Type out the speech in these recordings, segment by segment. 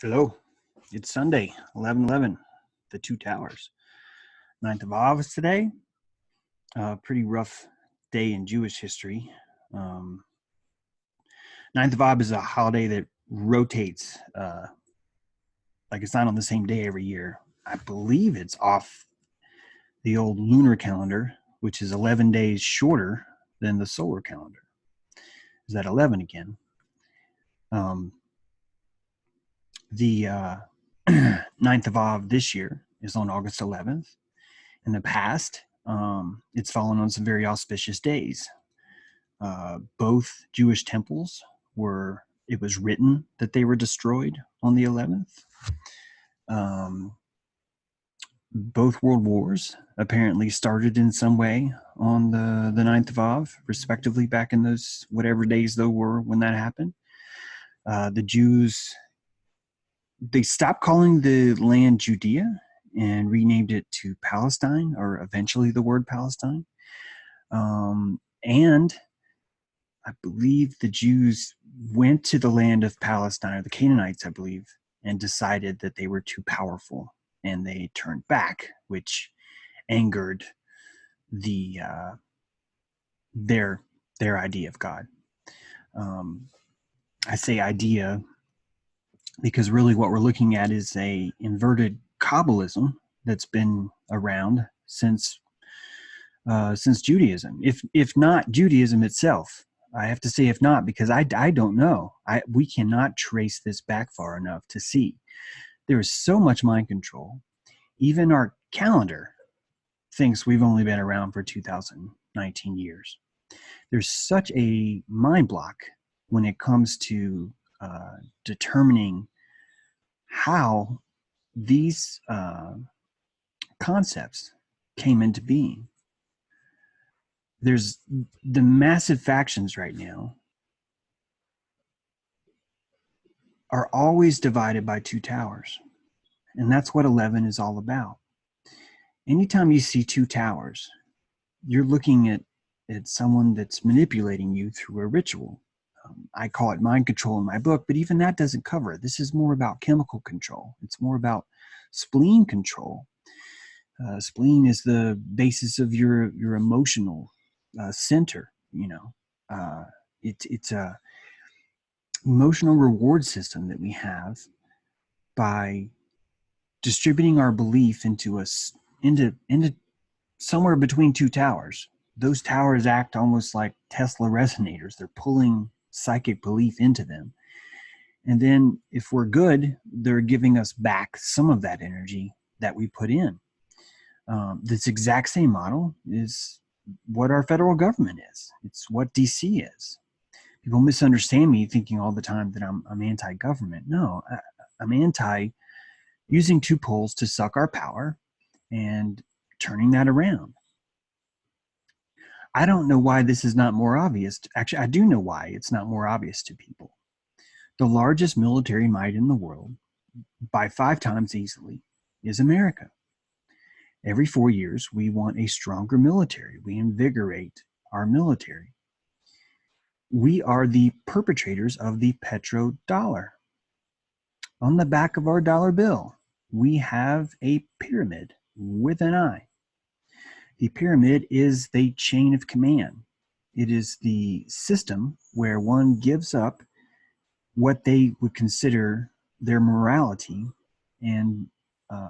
Hello, it's Sunday, 11/11, the Two Towers. 9th of Av is today. Pretty rough day in Jewish history. 9th of Av is a holiday that rotates, like it's not on the same day every year. I believe it's off the old lunar calendar, which is 11 days shorter than the solar calendar. Is that 11 again? The 9th of Av this year is on August 11th. In the past, it's fallen on some very auspicious days. Both Jewish temples it was written that they were destroyed on the 11th. Both world wars apparently started in some way on the 9th of Av, respectively, back in those whatever days though were when that happened. The Jews, they stopped calling the land Judea and renamed it to Palestine, or eventually the word Palestine. And I believe the Jews went to the land of Palestine, or the Canaanites, I believe, and decided that they were too powerful, and they turned back, which angered their idea of God. I say idea because really what we're looking at is a inverted Kabbalism that's been around since Judaism. If not Judaism itself, I have to say if not, because I don't know. We cannot trace this back far enough to see. There is so much mind control. Even our calendar thinks we've only been around for 2019 years. There's such a mind block when it comes to determining how these concepts came into being. There's the massive factions right now are always divided by two towers. And that's what 11 is all about. Anytime you see two towers, you're looking at someone that's manipulating you through a ritual. I call it mind control in my book, but even that doesn't cover it. This is more about chemical control. It's more about spleen control. Spleen is the basis of your emotional center. It's a emotional reward system that we have by distributing our belief into somewhere between two towers. Those towers act almost like Tesla resonators. They're pulling psychic belief into them. And then if we're good, they're giving us back some of that energy that we put in. This exact same model is what our federal government is. It's what DC is. People misunderstand me thinking all the time that I'm anti-government. No, I'm anti using two poles to suck our power and turning that around. I don't know why this is not more obvious. Actually, I do know why it's not more obvious to people. The largest military might in the world, by 5 times easily, is America. Every 4 years, we want a stronger military. We invigorate our military. We are the perpetrators of the petrodollar. On the back of our dollar bill, we have a pyramid with an eye. The pyramid is the chain of command. It is the system where one gives up what they would consider their morality and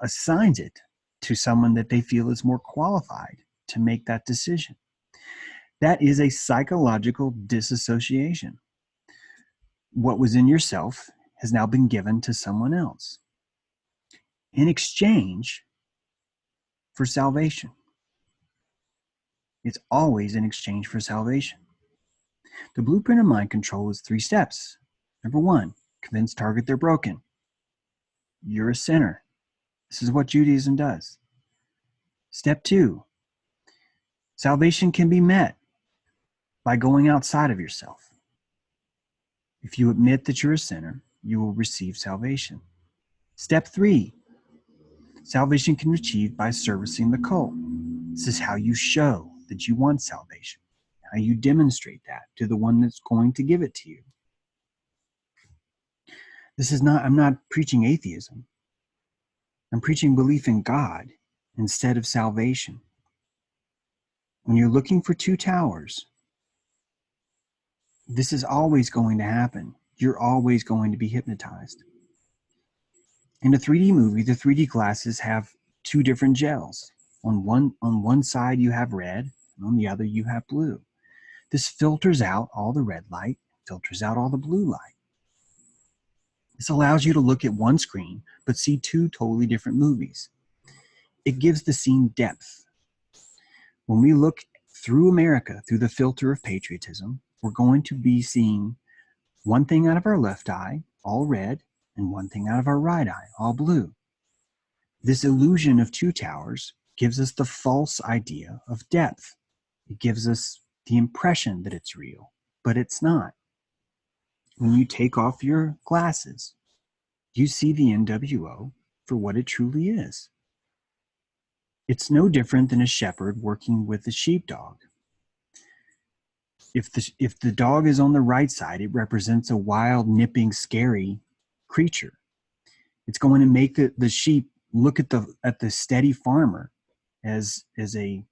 assigns it to someone that they feel is more qualified to make that decision. That is a psychological disassociation. What was in yourself has now been given to someone else in exchange for salvation. It's always in exchange for salvation. The blueprint of mind control is 3 steps. Number 1, convince target they're broken. You're a sinner. This is what Judaism does. Step 2, salvation can be met by going outside of yourself. If you admit that you're a sinner, you will receive salvation. Step 3, salvation can be achieved by servicing the cult. This is how you show that you want salvation, how you demonstrate that to the one that's going to give it to you. I'm not preaching atheism. I'm preaching belief in God instead of salvation. When you're looking for two towers, this is always going to happen. You're always going to be hypnotized. In a 3D movie, the 3D glasses have two different gels. On one side you have red, and on the other you have blue. This filters out all the red light, filters out all the blue light. This allows you to look at one screen, but see two totally different movies. It gives the scene depth. When we look through America, through the filter of patriotism, we're going to be seeing one thing out of our left eye, all red, and one thing out of our right eye, all blue. This illusion of two towers gives us the false idea of depth. It gives us the impression that it's real, but it's not. When you take off your glasses, you see the NWO for what it truly is. It's no different than a shepherd working with a sheepdog. If the dog is on the right side, it represents a wild, nipping, scary creature. It's going to make the sheep look at the steady farmer as a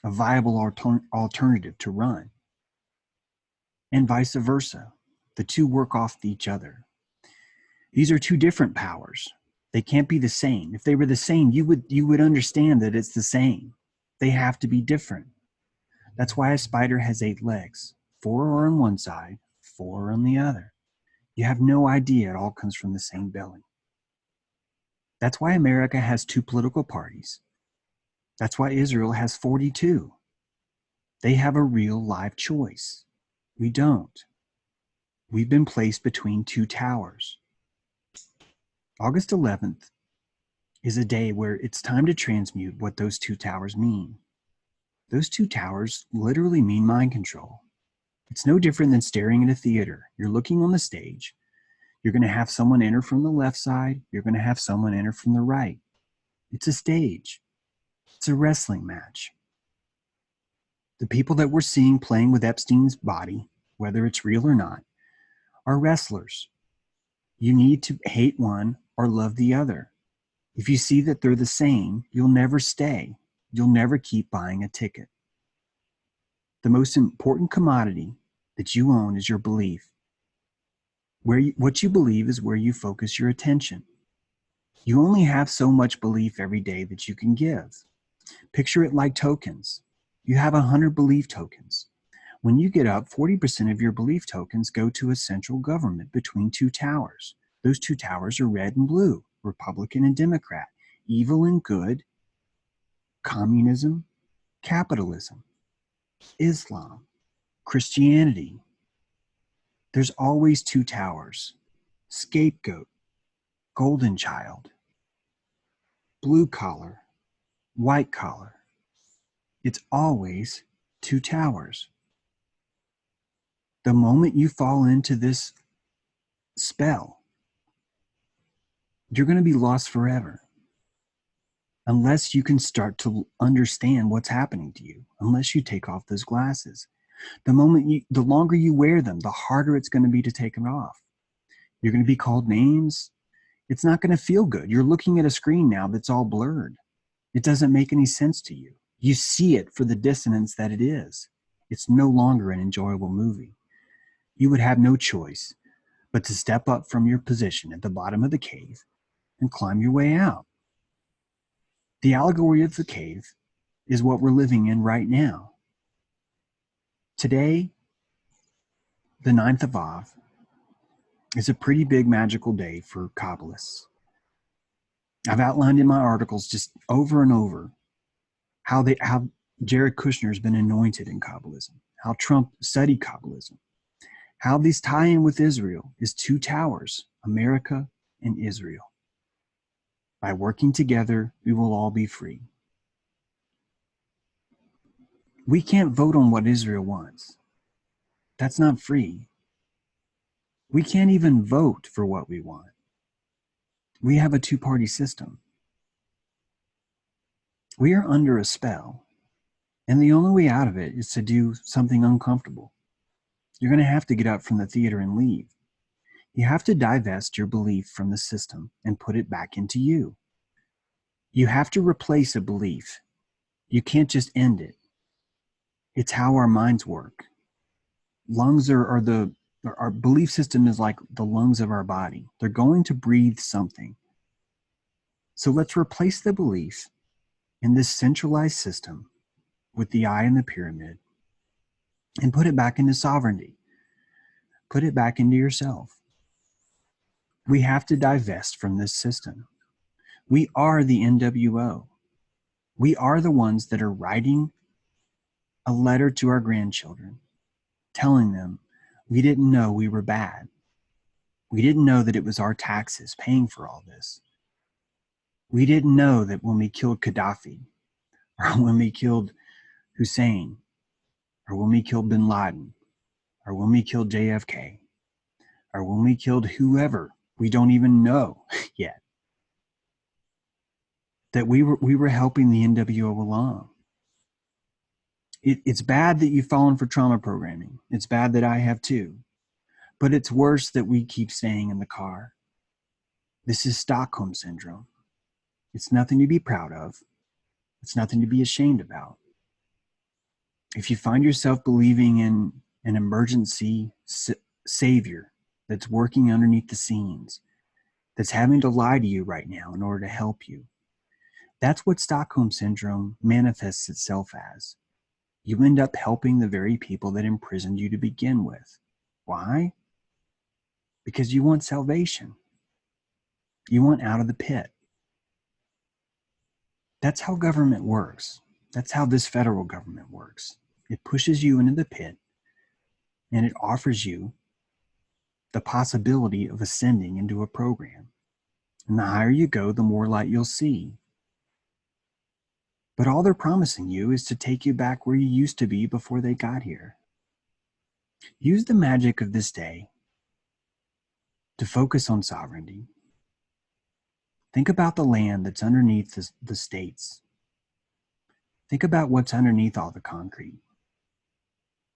viable alternative to run, and vice versa. The two work off each other. These are two different powers. They can't be the same. If they were the same, you would understand that it's the same. They have to be different. That's why a spider has 8 legs. 4 are on one side, 4 are on the other. You have no idea it all comes from the same belly. That's why America has 2 political parties. That's why Israel has 42. They have a real live choice. We don't. We've been placed between 2 towers. August 11th is a day where it's time to transmute what those 2 towers mean. Those 2 towers literally mean mind control. It's no different than staring at a theater. You're looking on the stage. You're going to have someone enter from the left side. You're going to have someone enter from the right. It's a stage. It's a wrestling match. The people that we're seeing playing with Epstein's body, whether it's real or not, are wrestlers. You need to hate one or love the other. If you see that they're the same, you'll never stay. You'll never keep buying a ticket. The most important commodity that you own is your belief. What you believe is where you focus your attention. You only have so much belief every day that you can give. Picture it like tokens. You have 100 belief tokens. When you get up, 40% of your belief tokens go to a central government between 2 towers. Those 2 towers are red and blue, Republican and Democrat, evil and good, communism, capitalism, Islam, Christianity. There's always 2 towers. Scapegoat, golden child, blue collar, white collar. It's always 2 towers. The moment you fall into this spell, you're going to be lost forever. Unless you can start to understand what's happening to you, unless you take off those glasses. The longer you wear them, the harder it's going to be to take them off. You're going to be called names. It's not going to feel good. You're looking at a screen now that's all blurred. It doesn't make any sense to you. You see it for the dissonance that it is. It's no longer an enjoyable movie. You would have no choice but to step up from your position at the bottom of the cave and climb your way out. The allegory of the cave is what we're living in right now. Today, the 9th of Av, is a pretty big magical day for Kabbalists. I've outlined in my articles just over and over how Jared Kushner has been anointed in Kabbalism, how Trump studied Kabbalism, how these tie in with Israel is 2 towers, America and Israel. By working together, we will all be free. We can't vote on what Israel wants. That's not free. We can't even vote for what we want. We have a 2-party system. We are under a spell, and the only way out of it is to do something uncomfortable. You're going to have to get up from the theater and leave. You have to divest your belief from the system and put it back into you. You have to replace a belief. You can't just end it. It's how our minds work. Lungs our belief system is like the lungs of our body. They're going to breathe something. So let's replace the belief in this centralized system with the eye in the pyramid and put it back into sovereignty. Put it back into yourself. We have to divest from this system. We are the NWO. We are the ones that are writing a letter to our grandchildren, telling them we didn't know we were bad. We didn't know that it was our taxes paying for all this. We didn't know that when we killed Gaddafi, or when we killed Hussein, or when we killed bin Laden, or when we killed JFK, or when we killed whoever we don't even know yet, that we were helping the NWO along. It's bad that you've fallen for trauma programming. It's bad that I have too. But it's worse that we keep staying in the car. This is Stockholm Syndrome. It's nothing to be proud of. It's nothing to be ashamed about. If you find yourself believing in an emergency savior that's working underneath the scenes, that's having to lie to you right now in order to help you, that's what Stockholm Syndrome manifests itself as. You end up helping the very people that imprisoned you to begin with. Why? Because you want salvation. You want out of the pit. That's how government works. That's how this federal government works. It pushes you into the pit and it offers you the possibility of ascending into a program. And the higher you go, the more light you'll see. But all they're promising you is to take you back where you used to be before they got here. Use the magic of this day to focus on sovereignty. Think about the land that's underneath the states. Think about what's underneath all the concrete.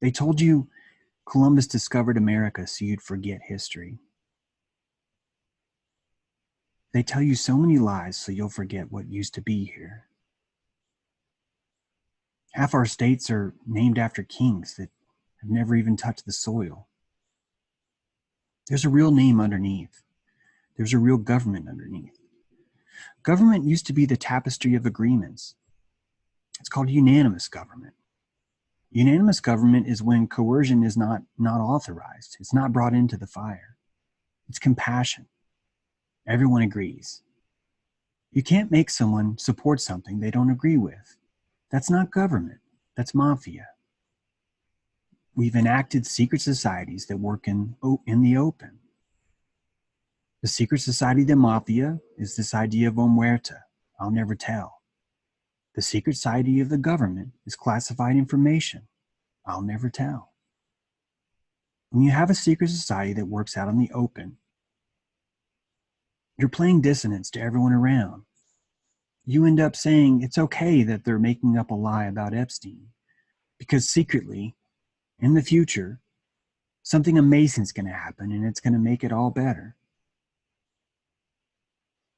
They told you Columbus discovered America so you'd forget history. They tell you so many lies so you'll forget what used to be here. Half our states are named after kings that have never even touched the soil. There's a real name underneath. There's a real government underneath. Government used to be the tapestry of agreements. It's called unanimous government. Unanimous government is when coercion is not authorized. It's not brought into the fire. It's compassion. Everyone agrees. You can't make someone support something they don't agree with. That's not government. That's mafia. We've enacted secret societies that work in the open. The secret society of the mafia is this idea of omerta, I'll never tell. The secret society of the government is classified information, I'll never tell. When you have a secret society that works out in the open, you're playing dissonance to everyone around. You end up saying it's okay that they're making up a lie about Epstein, because secretly, in the future, something amazing is going to happen and it's going to make it all better.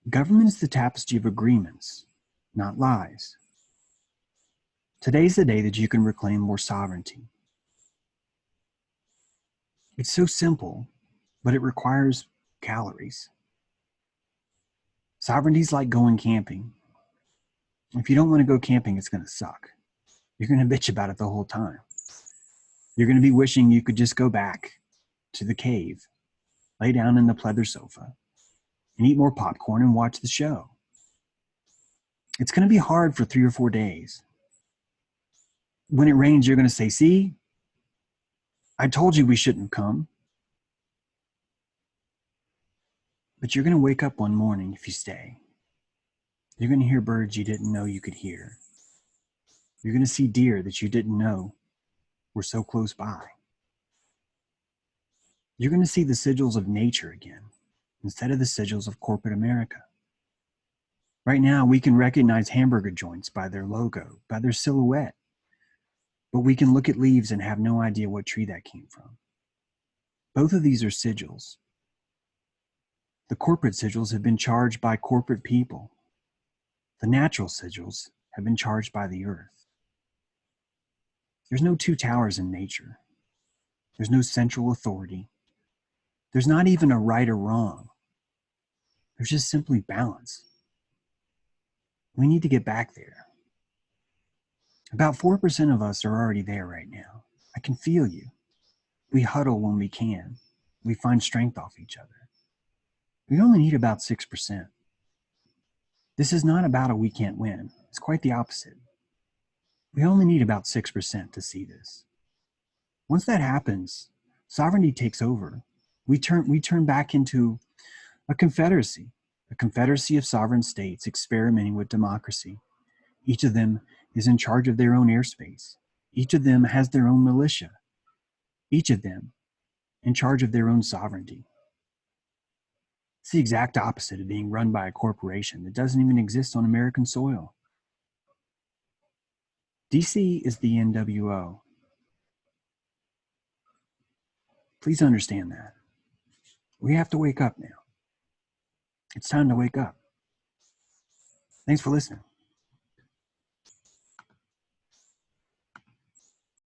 Government is the tapestry of agreements, not lies. Today's the day that you can reclaim more sovereignty. It's so simple, but it requires calories. Sovereignty's like going camping. If you don't want to go camping, it's going to suck. You're going to bitch about it the whole time. You're going to be wishing you could just go back to the cave, lay down in the pleather sofa, and eat more popcorn and watch the show. It's going to be hard for 3 or 4 days. When it rains, you're going to say, see, I told you we shouldn't have come. But you're going to wake up one morning if you stay. You're going to hear birds you didn't know you could hear. You're going to see deer that you didn't know were so close by. You're going to see the sigils of nature again, instead of the sigils of corporate America. Right now, we can recognize hamburger joints by their logo, by their silhouette. But we can look at leaves and have no idea what tree that came from. Both of these are sigils. The corporate sigils have been charged by corporate people. The natural sigils have been charged by the earth. There's no two towers in nature. There's no central authority. There's not even a right or wrong. There's just simply balance. We need to get back there. About 4% of us are already there right now. I can feel you. We huddle when we can. We find strength off each other. We only need about 6%. This is not about a we can't win. It's quite the opposite. We only need about 6% to see this. Once that happens, sovereignty takes over. We turn back into a confederacy of sovereign states experimenting with democracy. Each of them is in charge of their own airspace. Each of them has their own militia. Each of them in charge of their own sovereignty. It's the exact opposite of being run by a corporation that doesn't even exist on American soil. DC is the NWO. Please understand that. We have to wake up now. It's time to wake up. Thanks for listening.